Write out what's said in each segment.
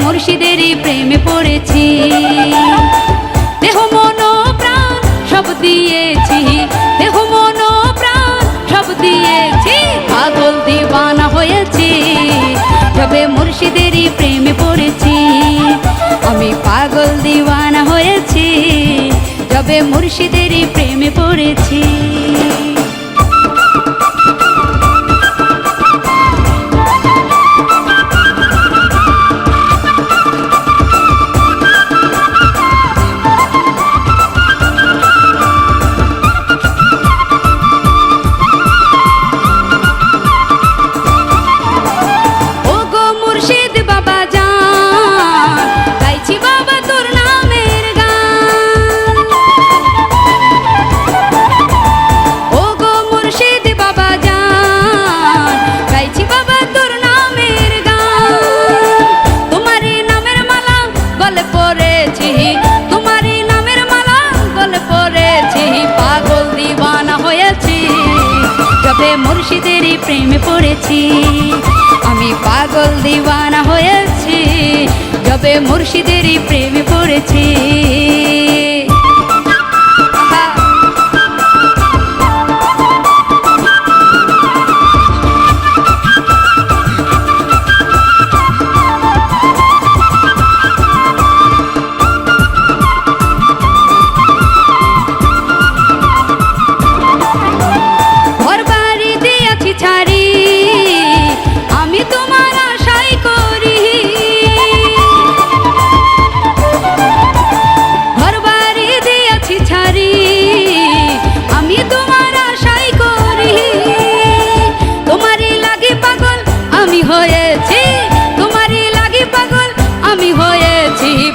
মুর্শিদেরই প্রেমে পড়েছি। দেহ মন প্রাণ সব দিয়েছি, দেহ মন প্রাণ সব দিয়েছি, পাগল দিওয়ানা হয়েছি যবে মুর্শিদেরই প্রেমে পড়েছি। আমি পাগল দিওয়ানা হয়েছি যবে মুর্শিদেরই প্রেমে পড়েছি। মুর্শিদেরই প্রেমে পড়েছি, আমি পাগল দিওয়ানা হয়েছি যবে মুর্শিদেরই প্রেমে পড়েছি।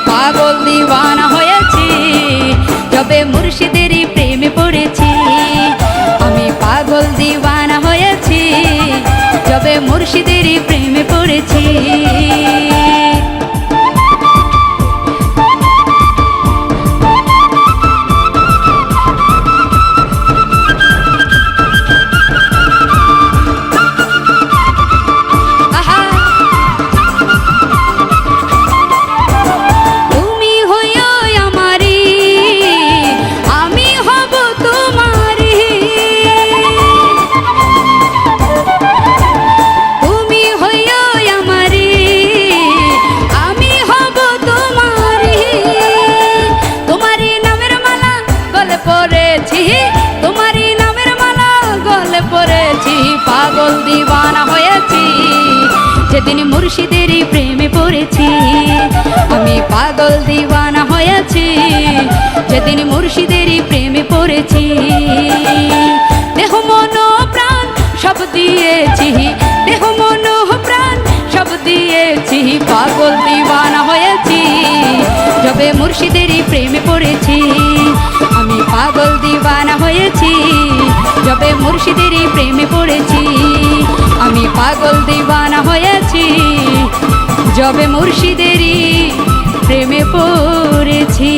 পাগল দিওয়ানা হয়েছি যবে মুর্শিদেরই প্রেমে পড়েছি, আমি পাগল দিওয়ানা হয়েছি যবে মুর্শিদেরই প্রেমে পড়েছি। পাগল দিওয়ানা হয়েছি যেদিন মুর্শিদেরই প্রেমে পড়েছি, আমি পাগল দিওয়ানা হয়েছি যেদিন মুর্শিদেরই প্রেমে পড়েছি। দেহ মন প্রাণ সব দিয়েছি, দেহ মন প্রাণ সব দিয়েছি, পাগল দিওয়ানা হয়েছি যবে মুর্শিদেরই প্রেমে পড়েছি। আমি পাগল দিওয়ানা হয়েছি যবে মুর্শিদেরই প্রেমে পড়েছি, আমি পাগল দিওয়ানা হয়েছি যবে মুর্শিদেরই প্রেমে পড়েছি।